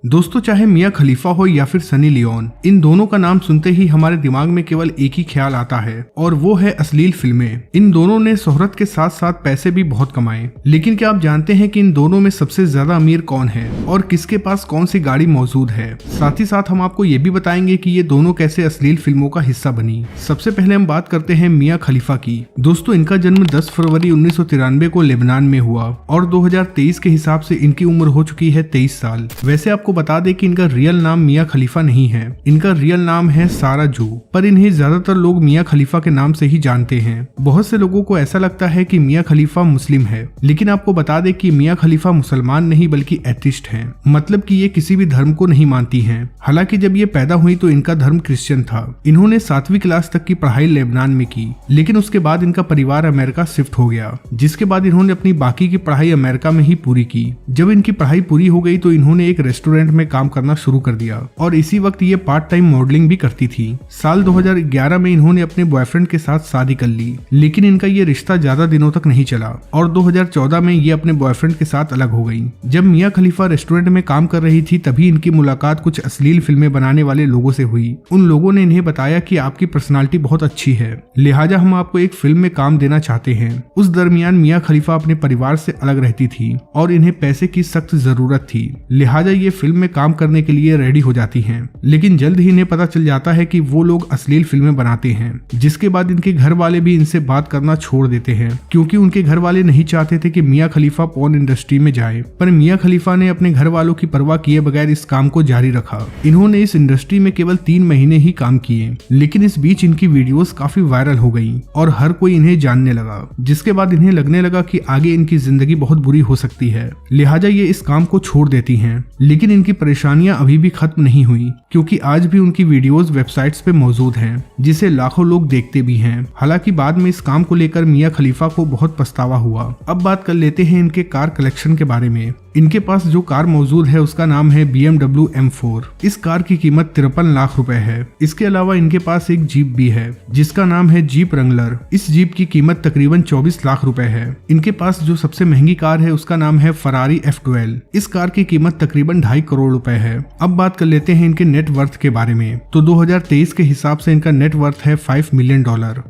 दोस्तों, चाहे मियां खलीफा हो या फिर सनी लियोन, इन दोनों का नाम सुनते ही हमारे दिमाग में केवल एक ही ख्याल आता है और वो है अश्लील फिल्में। इन दोनों ने शोहरत के साथ साथ पैसे भी बहुत कमाए, लेकिन क्या आप जानते हैं कि इन दोनों में सबसे ज्यादा अमीर कौन है और किसके पास कौन सी गाड़ी मौजूद है। साथ ही साथ हम आपको ये भी बताएंगे कि ये दोनों कैसे अश्लील फिल्मों का हिस्सा बनी। सबसे पहले हम बात करते हैं मियां खलीफा की। दोस्तों, इनका जन्म 10 फरवरी 1993 को लेबनान में हुआ और 2023 के हिसाब से इनकी उम्र हो चुकी है 23 साल। वैसे आपको बता दें कि इनका रियल नाम मियां खलीफा नहीं है, इनका रियल नाम है सारा जू, पर इन्हें ज्यादातर लोग मियां खलीफा के नाम से ही जानते हैं। बहुत से लोगों को ऐसा लगता है कि मियां खलीफा मुस्लिम है, लेकिन आपको बता दें कि मियां खलीफा मुसलमान नहीं बल्कि एथिस्ट हैं, मतलब कि ये किसी भी धर्म को नहीं मानती हैं। हालांकि जब ये पैदा हुई तो इनका धर्म क्रिश्चियन था। इन्होंने 7वीं क्लास तक की पढ़ाई लेबनान में की, लेकिन उसके बाद इनका परिवार अमेरिका शिफ्ट हो गया, जिसके बाद इन्होंने अपनी बाकी की पढ़ाई अमेरिका में ही पूरी की। जब इनकी पढ़ाई पूरी हो गई तो इन्होंने एक रेस्टोरेंट में काम करना शुरू कर दिया और इसी वक्त ये पार्ट टाइम मॉडलिंग भी करती थी। साल 2011 में इन्होंने अपने बॉयफ्रेंड के साथ शादी कर ली, लेकिन इनका ये रिश्ता ज्यादा दिनों तक नहीं चला और 2014 में ये अपने बॉयफ्रेंड के साथ अलग हो गई। जब मियां खलीफा रेस्टोरेंट में काम कर रही थी तभी इनकी मुलाकात कुछ अश्लील फिल्में बनाने वाले लोगों से हुई। उन लोगों ने इन्हें बताया कि आपकी पर्सनालिटी बहुत अच्छी है, लिहाजा हम आपको एक फिल्म में काम देना चाहते हैं। उस दरमियान मियां खलीफा अपने परिवार से अलग रहती थी और इन्हें पैसे की सख्त जरूरत थी, लिहाजा ये फिल्म में काम करने के लिए रेडी हो जाती हैं। लेकिन जल्द ही इन्हें पता चल जाता है कि वो लोग अश्लील फिल्में बनाते हैं, जिसके बाद इनके घर वाले भी इनसे बात करना छोड़ देते हैं, क्योंकि उनके घर वाले नहीं चाहते थे कि मियां खलीफा पॉर्न इंडस्ट्री में जाए। पर मियां खलीफा ने अपने घर वालों की परवाह किए बगैर इस काम को जारी रखा। इन्होंने इस इंडस्ट्री में केवल 3 महीने ही काम किए, लेकिन इस बीच इनकी वीडियोस काफी वायरल हो गई और हर कोई इन्हें जानने लगा, जिसके बाद इन्हें लगने लगा कि आगे इनकी जिंदगी बहुत बुरी हो सकती है, लिहाजा ये इस काम को छोड़ देती हैं। लेकिन इनकी परेशानियां अभी भी खत्म नहीं हुई, क्योंकि आज भी उनकी वीडियोस वेबसाइट्स पे मौजूद हैं, जिसे लाखों लोग देखते भी हैं। हालांकि बाद में इस काम को लेकर मियां खलीफा को बहुत पछतावा हुआ। अब बात कर लेते हैं इनके कार कलेक्शन के बारे में। इनके पास जो कार मौजूद है उसका नाम है BMW M4। इस कार की कीमत 53 लाख रुपए है। इसके अलावा इनके पास एक जीप भी है जिसका नाम है जीप रंगलर। इस जीप की कीमत तकरीबन 24 लाख रुपए है। इनके पास जो सबसे महंगी कार है उसका नाम है फरारी F12। इस कार की कीमत तकरीबन 2.5 करोड़ रुपए है। अब बात कर लेते हैं इनके नेट वर्थ के बारे में। तो 2023 के हिसाब से इनका नेट वर्थ है $5 मिलियन,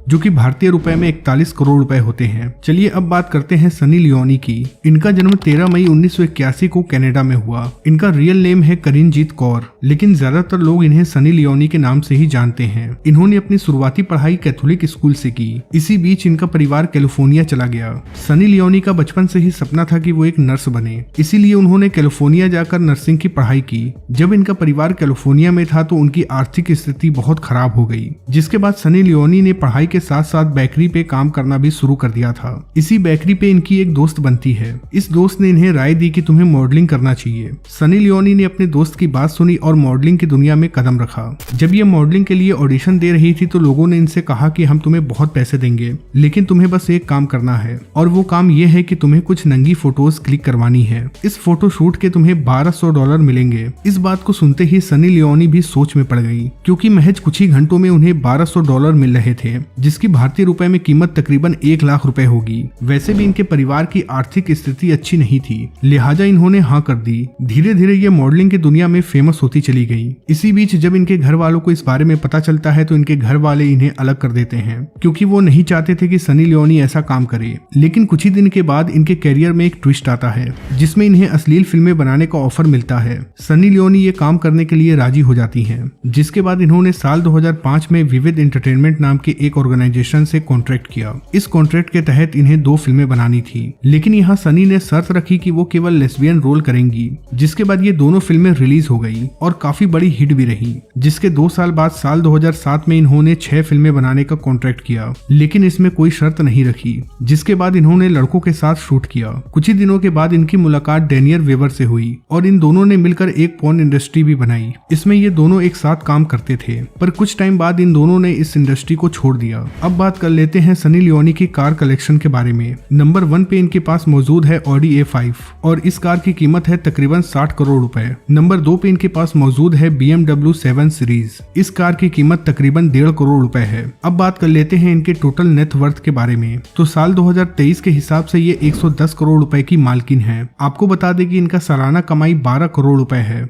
जो कि भारतीय रुपए में 41 करोड़ रुपए होते हैं। चलिए अब बात करते हैं सनी लियोनी की। इनका जन्म 13 मई 1981 को कनाडा में हुआ। इनका रियल नेम है करिनजीत कौर, लेकिन ज्यादातर लोग इन्हें सनी लियोनी के नाम से ही जानते हैं। इन्होंने अपनी शुरुआती पढ़ाई कैथोलिक स्कूल से की। इसी बीच इनका परिवार कैलिफोर्निया चला गया। सनी लियोनी का बचपन से ही सपना था कि वो एक नर्स बने, इसीलिए उन्होंने कैलिफोर्निया जाकर नर्सिंग की पढ़ाई की। जब इनका परिवार कैलिफोर्निया में था तो उनकी आर्थिक स्थिति बहुत खराब हो गई, जिसके बाद सनी लियोनी ने पढ़ाई के साथ साथ बेकरी पे काम करना भी शुरू कर दिया था। इसी बेकरी पे इनकी एक दोस्त बनती है। इस दोस्त ने इन्हें राय दी कि तुम्हें मॉडलिंग करना चाहिए। सनी लियोनी ने अपने दोस्त की बात सुनी और मॉडलिंग की दुनिया में कदम रखा। जब ये मॉडलिंग के लिए ऑडिशन दे रही थी तो लोगों ने इनसे कहा कि हम तुम्हें बहुत पैसे देंगे, लेकिन तुम्हें बस एक काम करना है, और वो काम ये है कि तुम्हें कुछ नंगी फोटोज क्लिक करवानी है। इस फोटो शूट के तुम्हें $1200 मिलेंगे। इस बात को सुनते ही सनी लियोनी भी सोच में पड़ गई, क्योंकि महज कुछ ही घंटों में उन्हें $1200 मिल रहे थे, जिसकी भारतीय रुपए में कीमत तकरीबन 1 लाख रुपए होगी। वैसे भी इनके परिवार की आर्थिक स्थिति अच्छी नहीं थी, लिहाजा इन्होंने हाँ कर दी। धीरे धीरे ये मॉडलिंग की दुनिया में फेमस होती चली गई। इसी बीच जब इनके घर वालों को इस बारे में पता चलता है तो इनके घर वाले इन्हें अलग कर देते हैं, क्योंकि वो नहीं चाहते थे कि सनी लियोनी ऐसा काम करे। लेकिन कुछ ही दिन के बाद इनके करियर में एक ट्विस्ट आता है, जिसमें इन्हें अश्लील फिल्में बनाने का ऑफर मिलता है। सनी लियोनी ये काम करने के लिए राजी हो जाती हैं, जिसके बाद इन्होंने साल 2005 में विविध एंटरटेनमेंट नाम के एक ऑर्गेनाइजेशन से कॉन्ट्रैक्ट किया। इस कॉन्ट्रैक्ट के तहत इन्हें 2 फिल्में बनानी थी, लेकिन यहाँ सनी ने शर्त रखी कि वो केवल लेस्बियन रोल करेंगी। जिसके बाद ये दोनों फिल्में रिलीज हो गई और काफी बड़ी हिट भी रही। जिसके 2 साल बाद साल 2007 में इन्होंने 6 फिल्में बनाने का कॉन्ट्रैक्ट किया, लेकिन इसमें कोई शर्त नहीं रखी। जिसके बाद इन्होंने लड़कों के साथ शूट किया। कुछ ही दिनों के बाद इनकी मुलाकात डेनियल वेबर से हुई और इन दोनों ने मिलकर एक पॉर्न इंडस्ट्री भी बनाई। इसमें ये दोनों एक साथ काम करते थे, पर कुछ टाइम बाद इन दोनों ने इस इंडस्ट्री को छोड़ दिया। अब बात कर लेते हैं सनी लियोनी की कार कलेक्शन के बारे में। नंबर 1 पे इनके पास मौजूद है ऑडी A5 और इस कार की कीमत है तकरीबन 60 करोड़ रुपए। नंबर 2 पे इनके पास मौजूद है BMW 7 सीरीज। इस कार की कीमत तकरीबन 1.5 करोड़ रुपए है। अब बात कर लेते हैं इनके टोटल नेट वर्थ के बारे में। तो साल 2023 के हिसाब से ये 110 करोड़ रुपए की मालकिन है। आपको बता दें कि इनका सालाना कमाई 12 करोड़ रुपए है।